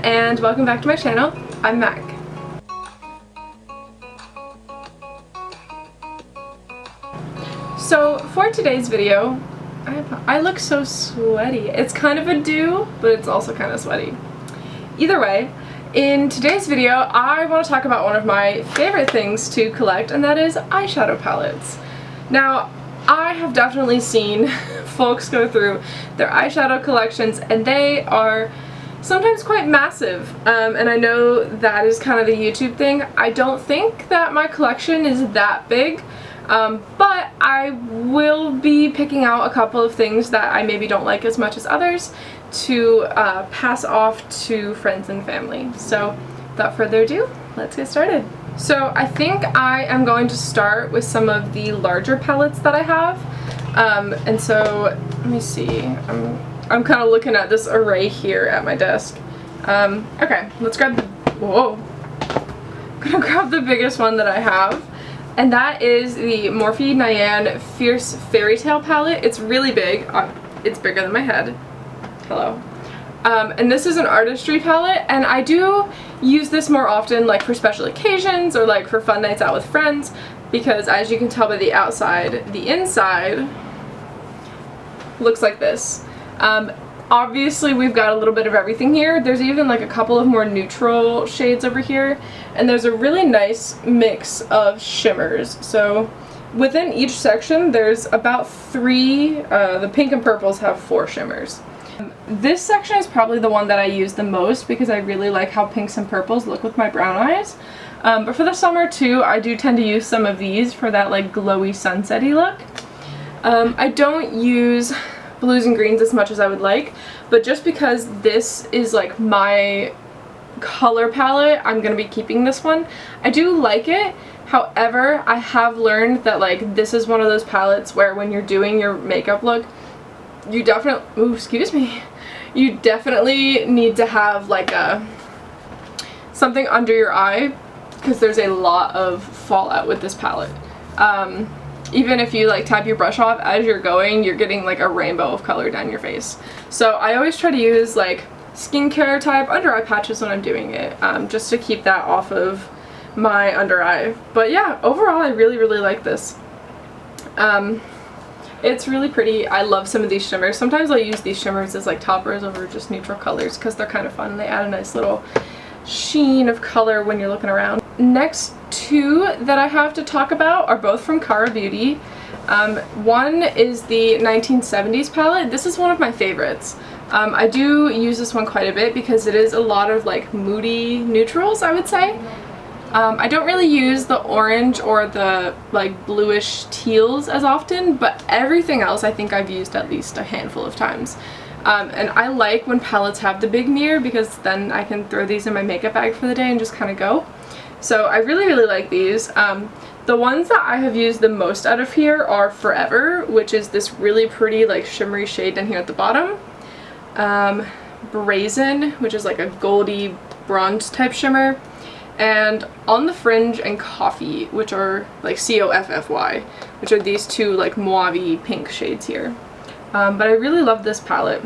and welcome back to my channel. I'm Mac. So for today's video, I look so sweaty. It's kind of a dew, but it's also kind of sweaty. Either way, in today's video, I want to talk about one of my favorite things to collect, and that is eyeshadow palettes. Now, I have definitely seen folks go through their eyeshadow collections, and they are sometimes quite massive, and I know that is kind of a YouTube thing. I don't think that my collection is that big, but I will be picking out a couple of things that I maybe don't like as much as others to pass off to friends and family. So without further ado, let's get started. So I think I am going to start with some of the larger palettes that I have, and so let me see. I'm kind of looking at this array here at my desk. Okay, let's grab the, whoa. I'm gonna grab the biggest one that I have, and that is the Morphe Nyan Fierce Fairy Tale palette. It's really big. It's bigger than my head. Hello. And this is an artistry palette, and I do use this more often like for special occasions or like for fun nights out with friends, because as you can tell by the outside, the inside looks like this. Obviously we've got a little bit of everything here. There's even like a couple of more neutral shades over here, and there's a really nice mix of shimmers. So within each section there's about 3, the pink and purples have 4 shimmers. This section is probably the one that I use the most because I really like how pinks and purples look with my brown eyes. But for the summer too, I do tend to use some of these for that like glowy sunsetty look. I don't use blues and greens as much as I would like, but just because this is like my color palette, I'm gonna be keeping this one. I do like it. However, I have learned that like this is one of those palettes where when you're doing your makeup look, you definitely need to have like something under your eye, because there's a lot of fallout with this palette. Even if you like tap your brush off as you're going, you're getting like a rainbow of color down your face. So I always try to use like skincare type under eye patches when I'm doing it, just to keep that off of my under eye. But yeah, overall I really like this. It's really pretty. I love some of these shimmers. Sometimes I'll use these shimmers as like toppers over just neutral colors because they're kind of fun. They add a nice little sheen of color when you're looking around. Next 2 that I have to talk about are both from Kara Beauty. One is the 1970s palette. This is one of my favorites. I do use this one quite a bit because it is a lot of like moody neutrals, I would say. I don't really use the orange or the like bluish teals as often, but everything else I think I've used at least a handful of times. And I like when palettes have the big mirror because then I can throw these in my makeup bag for the day and just kind of go. So I really like these. The ones that I have used the most out of here are Forever, which is this really pretty like shimmery shade down here at the bottom. Brazen, which is like a goldy bronze type shimmer. And On the Fringe and Coffee, which are like Coffy, which are these 2 like mauve pink shades here. But I really love this palette.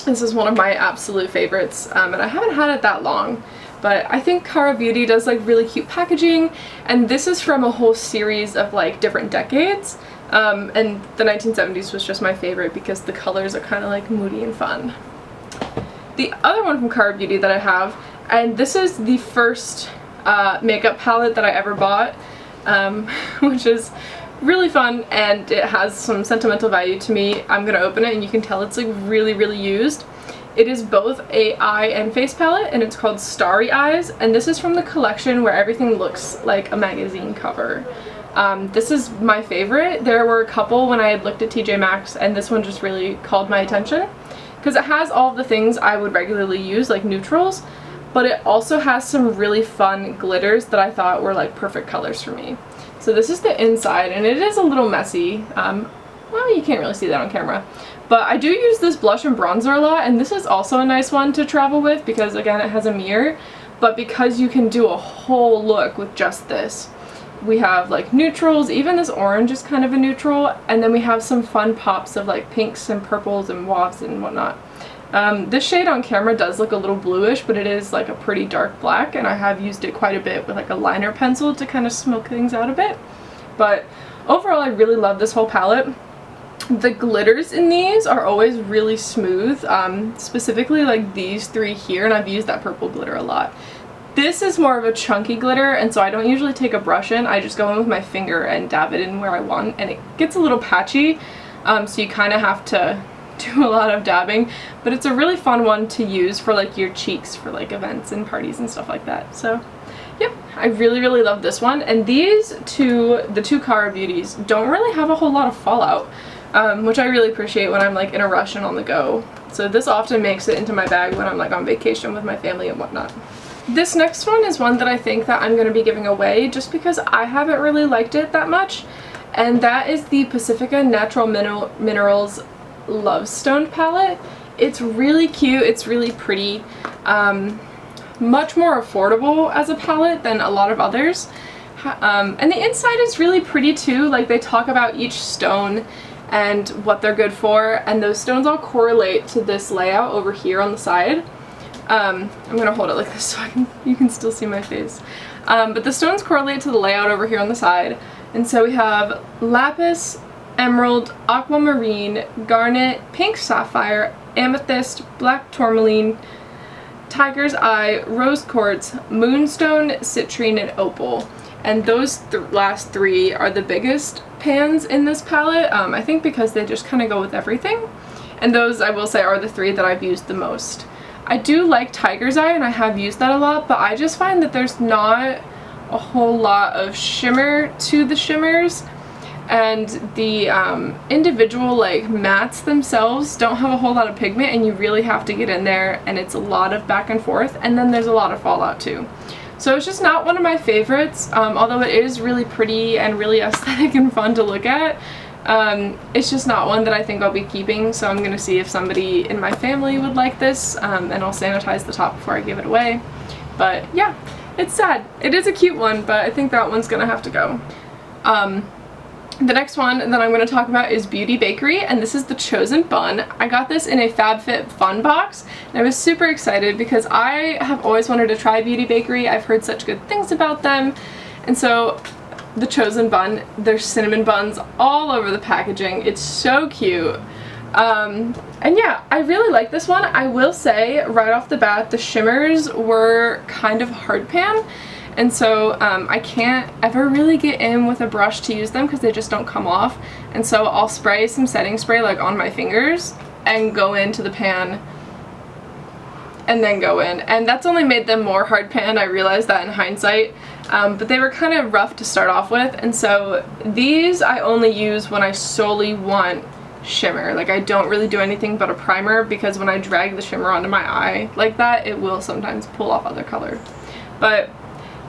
This is one of my absolute favorites, and I haven't had it that long, but I think Kara Beauty does like really cute packaging, and this is from a whole series of like different decades, and the 1970s was just my favorite because the colors are kind of like moody and fun. The other one from Kara Beauty that I have, and this is the first makeup palette that I ever bought, which is really fun, and it has some sentimental value to me. I'm gonna open it and you can tell it's like really used. It is both a eye and face palette, and it's called Starry Eyes, and this is from the collection where everything looks like a magazine cover. This is my favorite. There were a couple when I had looked at TJ Maxx, and this one just really called my attention because it has all of the things I would regularly use, like neutrals, but it also has some really fun glitters that I thought were like perfect colors for me. So this is the inside, and it is a little messy. Well, you can't really see that on camera, but I do use this blush and bronzer a lot, and this is also a nice one to travel with because again it has a mirror, but because you can do a whole look with just this. We have like neutrals, even this orange is kind of a neutral, and then we have some fun pops of like pinks and purples and mauves and whatnot. This shade on camera does look a little bluish, but it is like a pretty dark black, and I have used it quite a bit with like a liner pencil to kind of smoke things out a bit. But overall, I really love this whole palette. The glitters in these are always really smooth, specifically like these three here, and I've used that purple glitter a lot. This is more of a chunky glitter, and so I don't usually take a brush in. I just go in with my finger and dab it in where I want, and it gets a little patchy, so you kind of have to do a lot of dabbing, but it's a really fun one to use for like your cheeks for like events and parties and stuff like that. So yep, I really love this one. And these two, the two Kara Beauties, don't really have a whole lot of fallout, which I really appreciate when I'm like in a rush and on the go. So this often makes it into my bag when I'm like on vacation with my family and whatnot. This next one is one that I think that I'm going to be giving away just because I haven't really liked it that much, and that is the Pacifica Natural Minerals Love Stone palette. It's really cute, it's really pretty, much more affordable as a palette than a lot of others, and the inside is really pretty too. Like, they talk about each stone and what they're good for, and those stones all correlate to this layout over here on the side. I'm gonna hold it like this so you can still see my face, but the stones correlate to the layout over here on the side. And so we have lapis, emerald, aquamarine, garnet, pink sapphire, amethyst, black tourmaline, tiger's eye, rose quartz, moonstone, citrine, and opal. And those last three are the biggest pans in this palette, I think because they just kind of go with everything. And those, I will say, are the three that I've used the most. I do like tiger's eye, and I have used that a lot, but I just find that there's not a whole lot of shimmer to the shimmers. And the individual like mattes themselves don't have a whole lot of pigment, and you really have to get in there, and it's a lot of back and forth, and then there's a lot of fallout too. So it's just not one of my favorites, although it is really pretty and really aesthetic and fun to look at. It's just not one that I think I'll be keeping, so I'm gonna see if somebody in my family would like this, and I'll sanitize the top before I give it away. But yeah, it's sad. It is a cute one, but I think that one's gonna have to go. The next one that I'm going to talk about is Beauty Bakery, and this is the Chosen Bun. I got this in a FabFitFun box, and I was super excited because I have always wanted to try Beauty Bakery. I've heard such good things about them, and so the Chosen Bun, there's cinnamon buns all over the packaging. It's so cute. And yeah, I really like this one. I will say right off the bat, the shimmers were kind of hard pan. And so I can't ever really get in with a brush to use them because they just don't come off. And so I'll spray some setting spray like on my fingers and go into the pan and then go in. And that's only made them more hard pan. I realized that in hindsight. But they were kind of rough to start off with. And so these I only use when I solely want shimmer. Like, I don't really do anything but a primer, because when I drag the shimmer onto my eye like that, it will sometimes pull off other color. But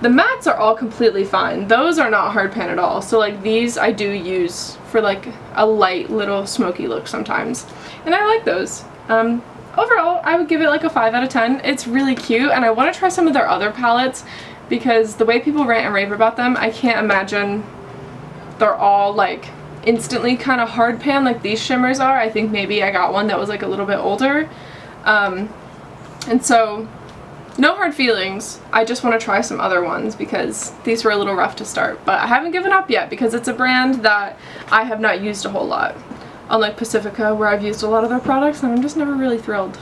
the mattes are all completely fine. Those are not hard pan at all. So like these I do use for like a light little smoky look sometimes. And I like those. Overall, I would give it like a 5 out of 10. It's really cute, and I want to try some of their other palettes because the way people rant and rave about them, I can't imagine they're all like instantly kind of hard pan like these shimmers are. I think maybe I got one that was like a little bit older. And so no hard feelings, I just want to try some other ones because these were a little rough to start. But I haven't given up yet because it's a brand that I have not used a whole lot. Unlike Pacifica, where I've used a lot of their products and I'm just never really thrilled.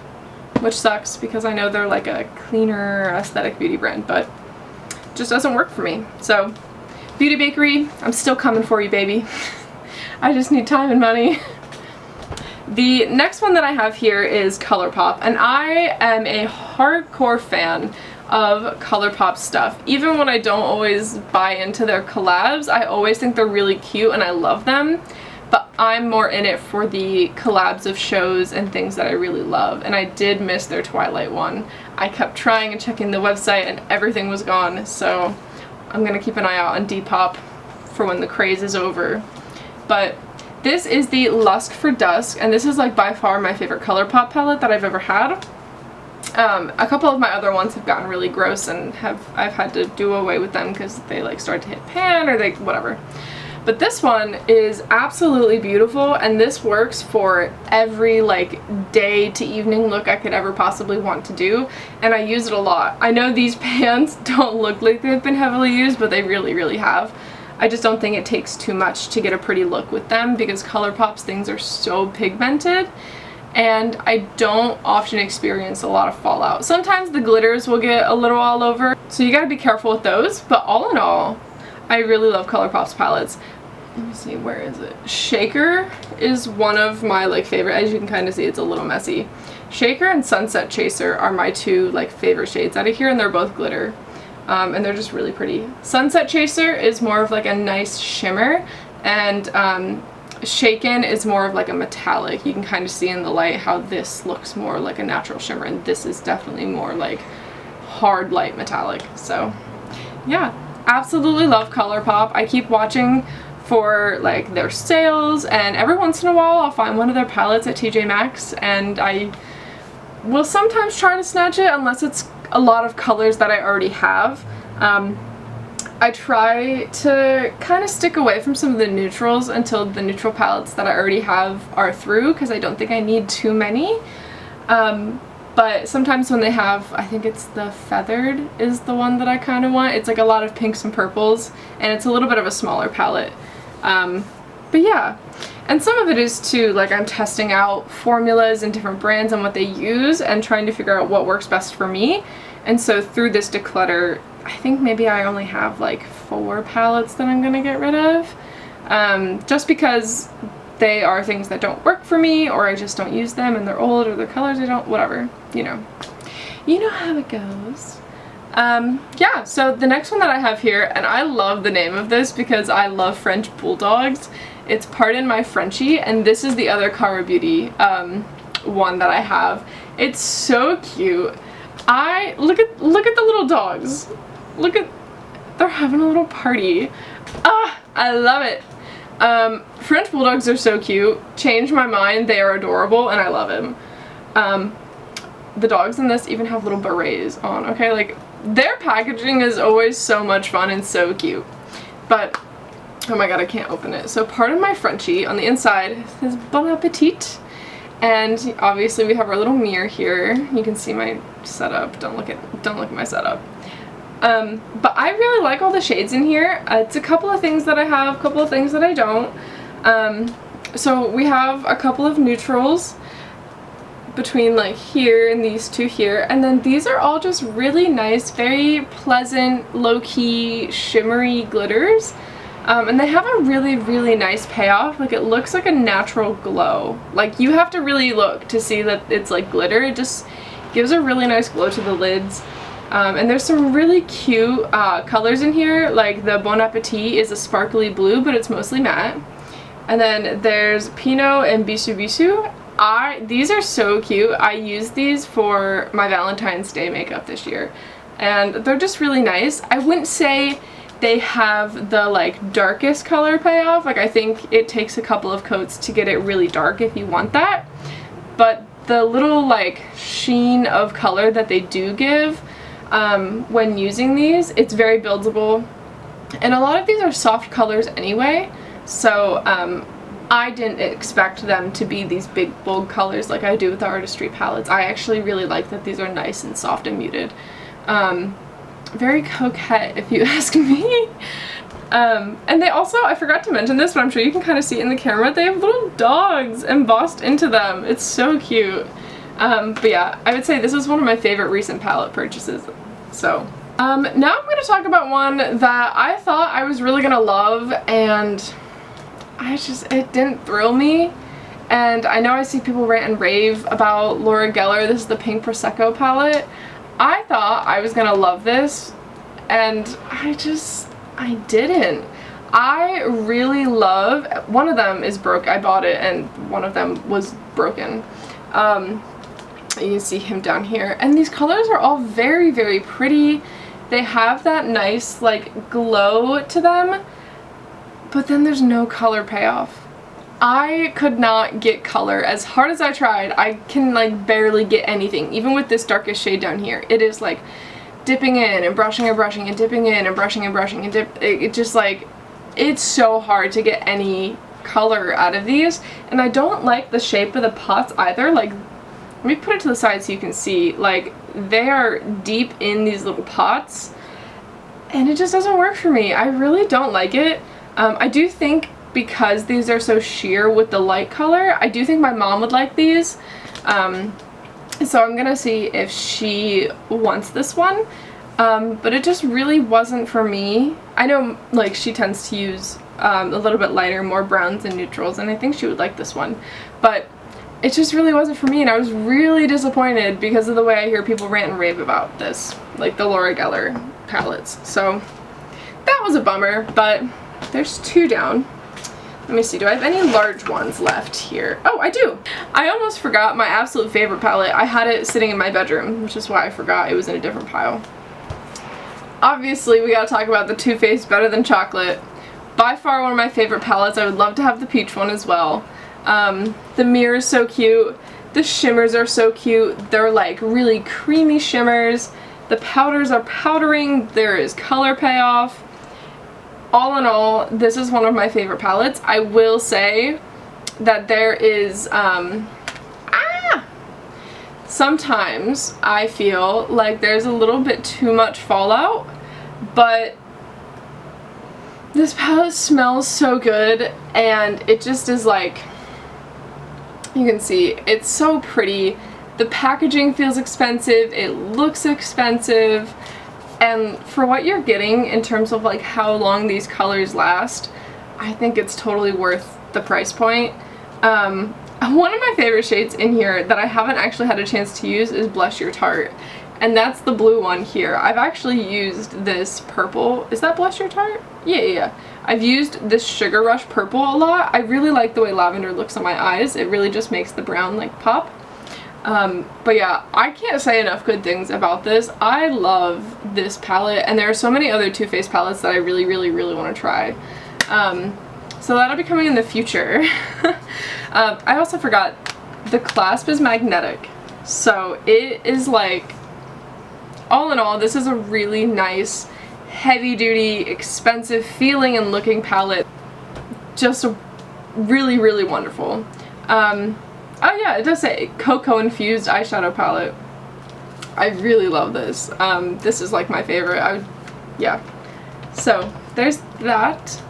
Which sucks because I know they're like a cleaner aesthetic beauty brand, but it just doesn't work for me. So, Beauty Bakery, I'm still coming for you, baby. I just need time and money. The next one that I have here is ColourPop, and I am a hardcore fan of ColourPop stuff. Even when I don't always buy into their collabs, I always think they're really cute and I love them, but I'm more in it for the collabs of shows and things that I really love, and I did miss their Twilight one. I kept trying and checking the website and everything was gone, so I'm gonna keep an eye out on Depop for when the craze is over. But this is the Lusk for Dusk, and this is like by far my favorite ColourPop palette that I've ever had. A couple of my other ones have gotten really gross and I've had to do away with them because they like start to hit pan or they whatever. But this one is absolutely beautiful, and this works for every like day to evening look I could ever possibly want to do, and I use it a lot. I know these pants don't look like they've been heavily used, but they really have. I just don't think it takes too much to get a pretty look with them because ColourPop's things are so pigmented, and I don't often experience a lot of fallout. Sometimes the glitters will get a little all over, so you gotta be careful with those, but all in all, I really love ColourPop's palettes. Let me see, where is it? Shaker is one of my like favorite. As you can kind of see, it's a little messy. Shaker and Sunset Chaser are my two like favorite shades out of here, and they're both glitter. And they're just really pretty. Sunset Chaser is more of like a nice shimmer, and Shaken is more of like a metallic. You can kind of see in the light how this looks more like a natural shimmer, and this is definitely more like hard light metallic. So yeah, absolutely love ColourPop. I keep watching for like their sales, and every once in a while I'll find one of their palettes at TJ Maxx, and I will sometimes try to snatch it unless it's a lot of colors that I already have. I try to kind of stick away from some of the neutrals until the neutral palettes that I already have are through, because I don't think I need too many. But sometimes when they have, I think it's the Feathered is the one that I kind of want. It's like a lot of pinks and purples, and it's a little bit of a smaller palette. But yeah, and some of it is too, like I'm testing out formulas and different brands and what they use and trying to figure out what works best for me. And so through this declutter, I think maybe I only have like 4 palettes that I'm gonna get rid of. Just because they are things that don't work for me, or I just don't use them and they're old, or the colors I don't, whatever, you know. You know how it goes. Yeah, so the next one that I have here, and I love the name of this because I love French Bulldogs. It's Pardon My Frenchie, and this is the other Cara Beauty one that I have. It's so cute. Look at the little dogs. They're having a little party. Ah, I love it. French Bulldogs are so cute. Change my mind, they are adorable, and I love them. The dogs in this even have little berets on, okay? Like, their packaging is always so much fun and so cute. But, oh my god, I can't open it. So Pardon My Frenchie, on the inside says Bon Appetit. And obviously we have our little mirror here. You can see my setup. Don't look at my setup. But I really like all the shades in here. It's a couple of things that I have, a couple of things that I don't. So we have a couple of neutrals between like here and these two here, and then these are all just really nice, very pleasant, low-key, shimmery glitters. And they have a really nice payoff. Like, it looks like a natural glow. Like, you have to really look to see that it's like glitter. It just gives a really nice glow to the lids. And there's some really cute colors in here. Like, the Bon Appetit is a sparkly blue, but it's mostly matte. And then there's Pinot and Bisou Bisou. These are so cute. I used these for my Valentine's Day makeup this year, and they're just really nice. I wouldn't say they have the like darkest color payoff. Like, I think it takes a couple of coats to get it really dark if you want that, but the little like sheen of color that they do give when using these, it's very buildable, and a lot of these are soft colors anyway, so I didn't expect them to be these big bold colors like I do with the Artistry palettes. I actually really like that these are nice and soft and muted. Very coquette if you ask me. And they also, I forgot to mention this, but I'm sure you can kind of see it in the camera, they have little dogs embossed into them. It's so cute. But yeah, I would say this is one of my favorite recent palette purchases. So now I'm going to talk about one that I thought I was really going to love, and it didn't thrill me. And I know I see people rant and rave about Laura Geller. This is the Pink Prosecco palette. I thought I was gonna love this, and I didn't. I really love, one of them is broke. I bought it and one of them was broken. You can see him down here, and these colors are all very pretty. They have that nice like glow to them, but then there's no color payoff. I could not get color. As hard as I tried, I can like barely get anything. Even with this darkest shade down here, it is like dipping in and brushing and brushing and dipping in and brushing and brushing and it just like, it's so hard to get any color out of these, and I don't like the shape of the pots either. Like, let me put it to the side so you can see, like, they are deep in these little pots, and it just doesn't work for me. I really don't like it. I do think because these are so sheer with the light color, I do think my mom would like these. So I'm gonna see if she wants this one. But it just really wasn't for me. I know, like, she tends to use a little bit lighter, more browns and neutrals, and I think she would like this one. But it just really wasn't for me, and I was really disappointed because of the way I hear people rant and rave about this, like the Laura Geller palettes. So that was a bummer, but there's 2 down. Let me see, do I have any large ones left here? Oh, I do! I almost forgot my absolute favorite palette. I had it sitting in my bedroom, which is why I forgot it was in a different pile. Obviously, we gotta talk about the Too Faced Better Than Chocolate. By far one of my favorite palettes. I would love to have the peach one as well. The mirror is so cute. The shimmers are so cute. They're like really creamy shimmers. The powders are powdering. There is color payoff. All in all, this is one of my favorite palettes. I will say that there is, sometimes I feel like there's a little bit too much fallout, but this palette smells so good, and it just is like, you can see, it's so pretty. The packaging feels expensive, it looks expensive, and for what you're getting in terms of like how long these colors last, I think it's totally worth the price point. One of my favorite shades in here that I haven't actually had a chance to use is Bless Your Tart, and that's the blue one here. I've actually used this purple. Is that Bless Your Tart? Yeah. I've used this Sugar Rush purple a lot. I really like the way lavender looks on my eyes. It really just makes the brown like pop. But yeah, I can't say enough good things about this. I love this palette, and there are so many other Too Faced palettes that I really want to try. So that'll be coming in the future. I also forgot, the clasp is magnetic. So it is like, all in all, this is a really nice, heavy-duty, expensive feeling and looking palette. Just a really wonderful. Oh yeah, it does say cocoa infused eyeshadow palette. I really love this. This is like my favorite. Yeah. So there's that.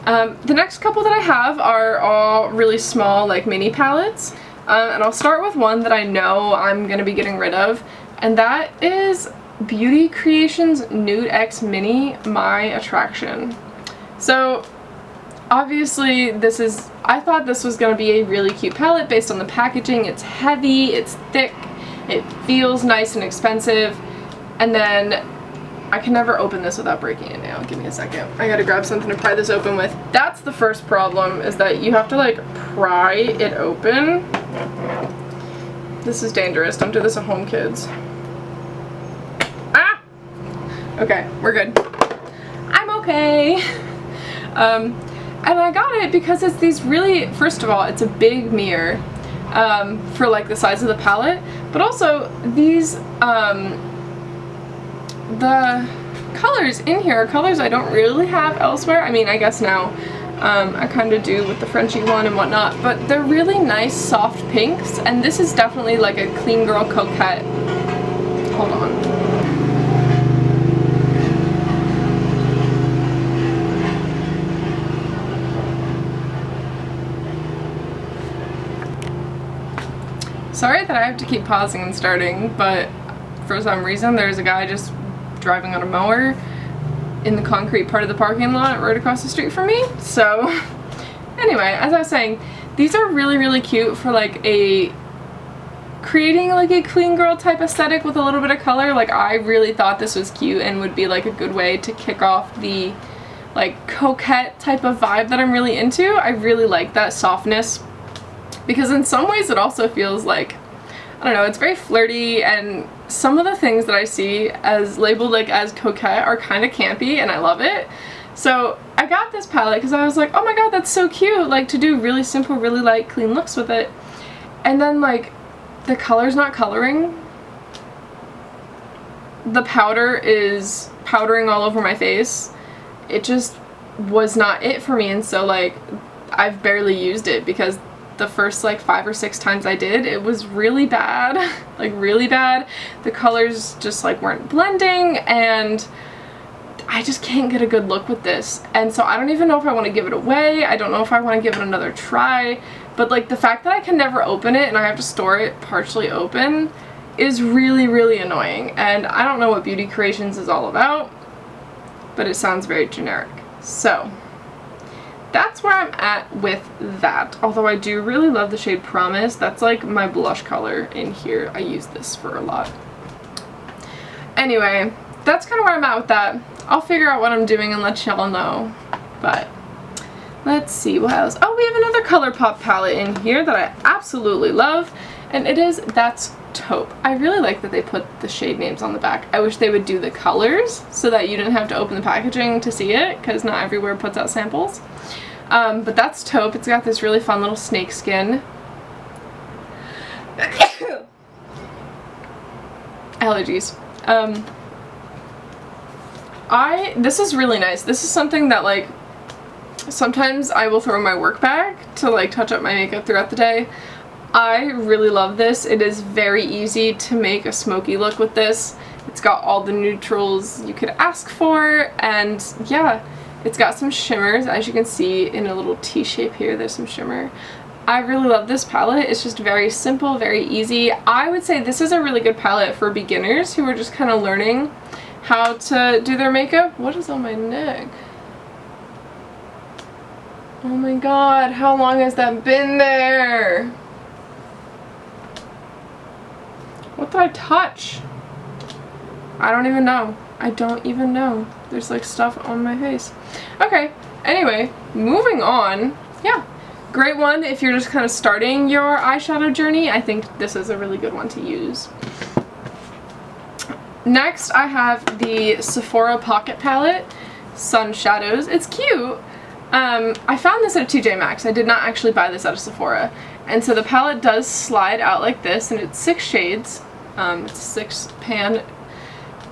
The next couple that I have are all really small, like mini palettes. And I'll start with one that I know I'm gonna be getting rid of, and that is Beauty Creations Nude X Mini My Attraction. So obviously I thought this was going to be a really cute palette based on the packaging. It's heavy, it's thick, it feels nice and expensive, and then I can never open this without breaking it now. Give me a second. I gotta grab something to pry this open with. That's the first problem, is that you have to like pry it open. This is dangerous. Don't do this at home, kids. Ah! Okay, we're good. I'm okay. And I got it because it's these really, first of all, it's a big mirror for like the size of the palette, but also these, the colors in here are colors I don't really have elsewhere. I mean, I guess now I kind of do with the Frenchie one and whatnot, but they're really nice soft pinks, and this is definitely like a clean girl coquette. Hold on. Sorry that I have to keep pausing and starting, but for some reason there's a guy just driving on a mower in the concrete part of the parking lot right across the street from me. So anyway, as I was saying, these are really cute for like creating like a clean girl type aesthetic with a little bit of color. Like, I really thought this was cute and would be like a good way to kick off the like coquette type of vibe that I'm really into. I really like that softness, because in some ways it also feels like, I don't know, it's very flirty, and some of the things that I see as labeled like as coquette are kind of campy, and I love it. So I got this palette because I was like, oh my god, that's so cute, like to do really simple, really light, clean looks with it. And then like the color's not coloring. The powder is powdering all over my face. It just was not it for me, and so like I've barely used it because the first like 5 or 6 times I did, it was really bad. Like really bad. The colors just like weren't blending, and I just can't get a good look with this. And so I don't even know if I want to give it away. I don't know if I want to give it another try. But like the fact that I can never open it and I have to store it partially open is really, really annoying. And I don't know what Beauty Creations is all about, but it sounds very generic. So that's where I'm at with that. Although I do really love the shade Promise. That's like my blush color in here. I use this for a lot. Anyway, that's kind of where I'm at with that. I'll figure out what I'm doing and let y'all know. But let's see what else. Oh, we have another ColourPop palette in here that I absolutely love, and it is That's Taupe. I really like that they put the shade names on the back. I wish they would do the colors so that you didn't have to open the packaging to see it, because not everywhere puts out samples. But That's Taupe. It's got this really fun little snake skin. Allergies. This is really nice. This is something that like sometimes I will throw in my work bag to like touch up my makeup throughout the day. I really love this. It is very easy to make a smoky look with this. It's got all the neutrals you could ask for, and yeah, it's got some shimmers. As you can see in a little T shape here, there's some shimmer. I really love this palette. It's just very simple, very easy. I would say this is a really good palette for beginners who are just kind of learning how to do their makeup. What is on my neck? Oh my god, how long has that been there? What did I touch? I don't even know. I don't even know. There's like stuff on my face. Okay, anyway, moving on. Yeah, great one if you're just kind of starting your eyeshadow journey. I think this is a really good one to use. Next, I have the Sephora Pocket Palette, Sun Shadows. It's cute. I found this at TJ Maxx. I did not actually buy this at a Sephora. And so the palette does slide out like this, and it's 6 shades. It's 6 pan.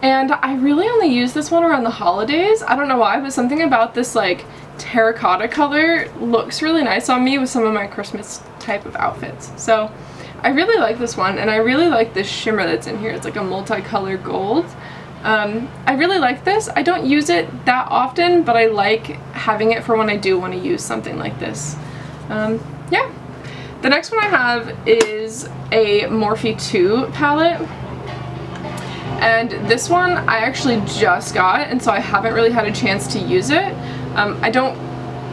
And I really only use this one around the holidays. I don't know why, but something about this like terracotta color looks really nice on me with some of my Christmas type of outfits. So I really like this one, and I really like this shimmer that's in here. It's like a multicolored gold. I really like this. I don't use it that often, but I like having it for when I do want to use something like this. Yeah. The next one I have is a Morphe 2 palette. And this one I actually just got, and so I haven't really had a chance to use it. I don't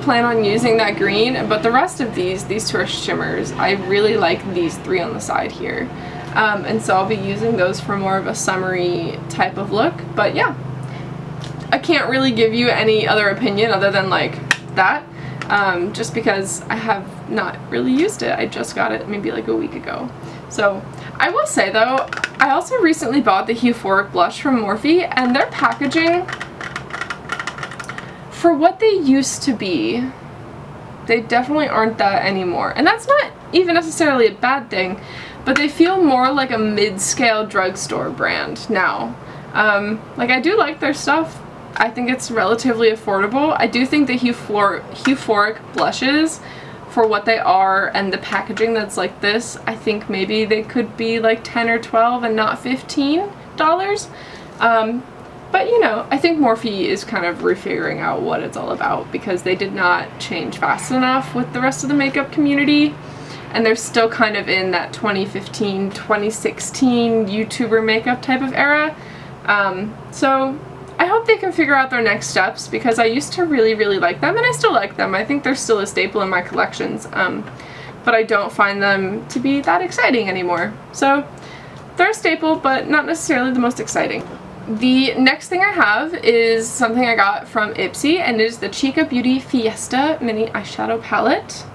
plan on using that green, but the rest of these 2 are shimmers. I really like these 3 on the side here. And so I'll be using those for more of a summery type of look. But yeah, I can't really give you any other opinion other than like that, just because I have not really used it. I just got it maybe like a week ago. So I will say though, I also recently bought the Euphoric blush from Morphe, and their packaging, for what they used to be, they definitely aren't that anymore. And that's not even necessarily a bad thing, but they feel more like a mid-scale drugstore brand now. Like, I do like their stuff. I think it's relatively affordable. I do think the Euphoric blushes, for what they are, and the packaging that's like this, I think maybe they could be like 10 or 12 and not $15. But you know, I think Morphe is kind of refiguring out what it's all about, because they did not change fast enough with the rest of the makeup community, and they're still kind of in that 2015, 2016 YouTuber makeup type of era. So I hope they can figure out their next steps, because I used to really, really like them, and I still like them. I think they're still a staple in my collections, but I don't find them to be that exciting anymore. So they're a staple, but not necessarily the most exciting. The next thing I have is something I got from Ipsy, and it is the Chica Beauty Fiesta Mini Eyeshadow Palette.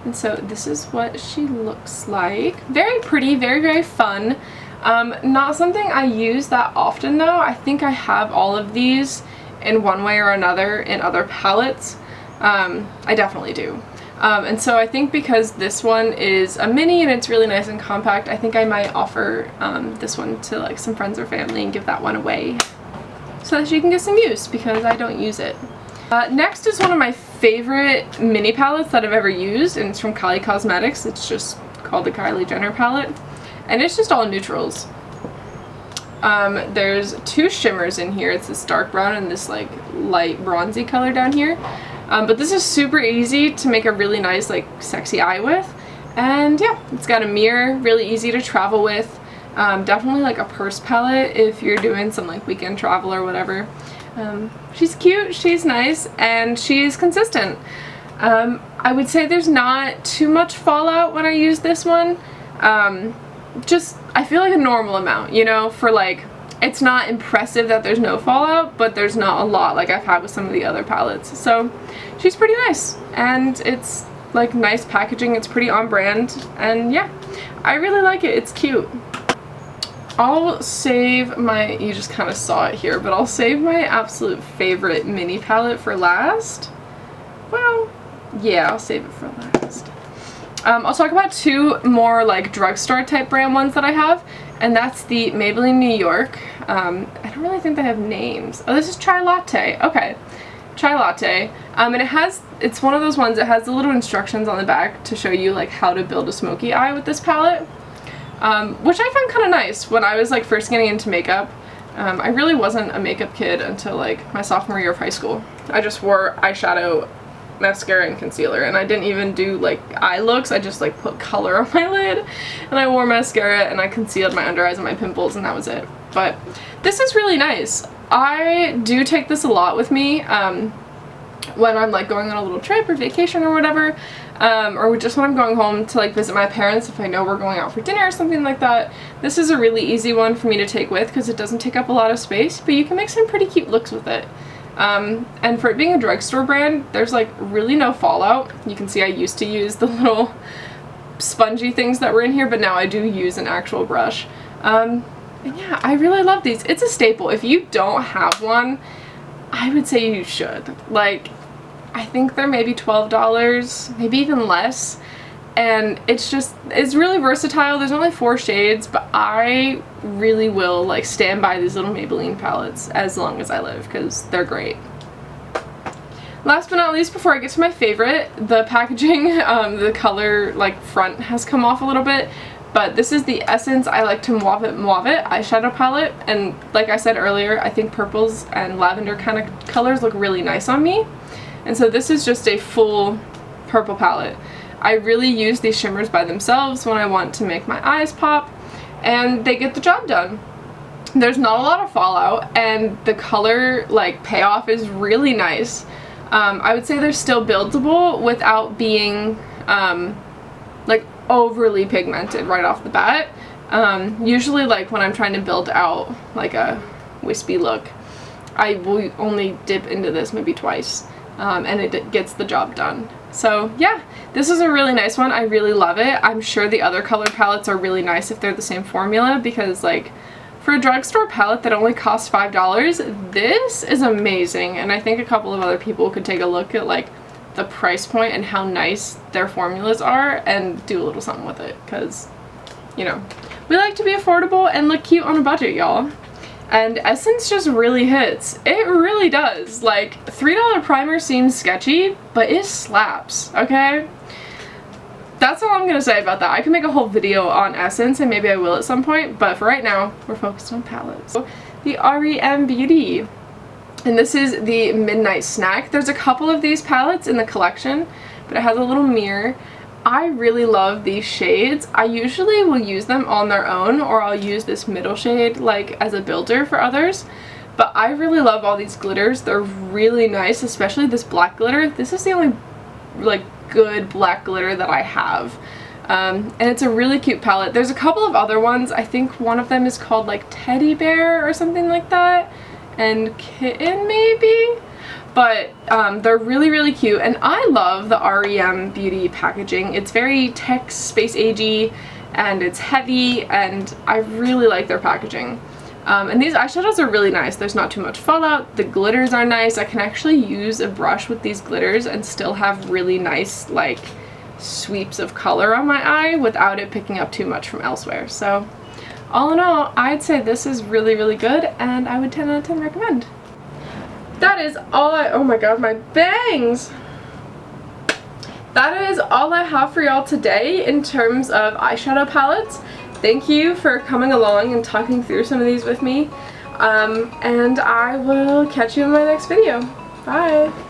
And so this is what she looks like. Very pretty, very, very fun. Not something I use that often though. I think I have all of these in one way or another in other palettes. I definitely do. And so I think because this one is a mini and it's really nice and compact, I think I might offer this one to like some friends or family and give that one away so that she can get some use, because I don't use it. Next is one of my favorite mini palettes that I've ever used, and it's from Kylie Cosmetics. It's just called the Kylie Jenner palette, and it's just all neutrals. There's two shimmers in here. It's this dark brown and this like light bronzy color down here. But this is super easy to make a really nice like sexy eye with. And yeah, it's got a mirror, really easy to travel with. Definitely like a purse palette if you're doing some like weekend travel or whatever. She's cute, she's nice, and she's consistent. I would say there's not too much fallout when I use this one. Just, I feel like a normal amount, you know, for like, it's not impressive that there's no fallout, but there's not a lot like I've had with some of the other palettes. So she's pretty nice, and it's like nice packaging, it's pretty on brand, and yeah, I really like it, it's cute. I'll save my, you just kind of saw it here, but I'll save my absolute favorite mini palette for last. Well, yeah, I'll save it for last. I'll talk about two more like drugstore type brand ones that I have, and that's the Maybelline New York. I don't really think they have names. Oh, this is Chai Latte. Okay, Chai Latte. And it's one of those ones that has the little instructions on the back to show you like how to build a smoky eye with this palette, which I found kind of nice when I was like first getting into makeup. I really wasn't a makeup kid until like my sophomore year of high school. I just wore eyeshadow, mascara, and concealer, and I didn't even do like eye looks. I just like put color on my lid, and I wore mascara, and I concealed my under eyes and my pimples, and that was it. But this is really nice. I do take this a lot with me when I'm like going on a little trip or vacation or whatever, or just when I'm going home to like visit my parents if I know we're going out for dinner or something like that. This is a really easy one for me to take with because it doesn't take up a lot of space, but you can make some pretty cute looks with it. And for it being a drugstore brand, there's like really no fallout. You can see I used to use the little spongy things that were in here, but now I do use an actual brush. And yeah, I really love these. It's a staple. If you don't have one, I would say you should. Like, I think they're maybe $12, maybe even less. And it's really versatile. There's only 4 shades, but I really will like stand by these little Maybelline palettes as long as I live because they're great. Last but not least, before I get to my favorite, the packaging, the color like front has come off a little bit, but this is the Essence I Like to Mauve It eyeshadow palette, and like I said earlier, I think purples and lavender kind of colors look really nice on me, and so this is just a full purple palette. I really use these shimmers by themselves when I want to make my eyes pop, and they get the job done. There's not a lot of fallout, and the color like payoff is really nice. I would say they're still buildable without being like overly pigmented right off the bat. Usually like when I'm trying to build out like a wispy look, I will only dip into this maybe twice, and it gets the job done. So yeah, this is a really nice one. I really love it. I'm sure the other color palettes are really nice if they're the same formula, because like for a drugstore palette that only costs $5, this is amazing. And I think a couple of other people could take a look at like the price point and how nice their formulas are and do a little something with it, because you know, we like to be affordable and look cute on a budget, y'all. And Essence just really hits. It really does. Like, $3 primer seems sketchy, but it slaps, okay? That's all I'm gonna say about that. I can make a whole video on Essence, and maybe I will at some point, but for right now, we're focused on palettes. The REM Beauty. And this is the Midnight Snack. There's a couple of these palettes in the collection, but it has a little mirror. I really love these shades. I usually will use them on their own, or I'll use this middle shade like as a builder for others. But I really love all these glitters. They're really nice, especially this black glitter. This is the only like good black glitter that I have. And it's a really cute palette. There's a couple of other ones. I think one of them is called like Teddy Bear or something like that. And Kitten maybe? But they're really, really cute, and I love the REM Beauty packaging. It's very tech space agey, and it's heavy, and I really like their packaging. And these eyeshadows are really nice. There's not too much fallout. The glitters are nice. I can actually use a brush with these glitters and still have really nice like sweeps of color on my eye without it picking up too much from elsewhere. So all in all, I'd say this is really, really good, and I would 10 out of 10 recommend. that is all oh my god, my bangs! That is all I have for y'all today in terms of eyeshadow palettes. Thank you for coming along and talking through some of these with me. And I will catch you in my next video. Bye!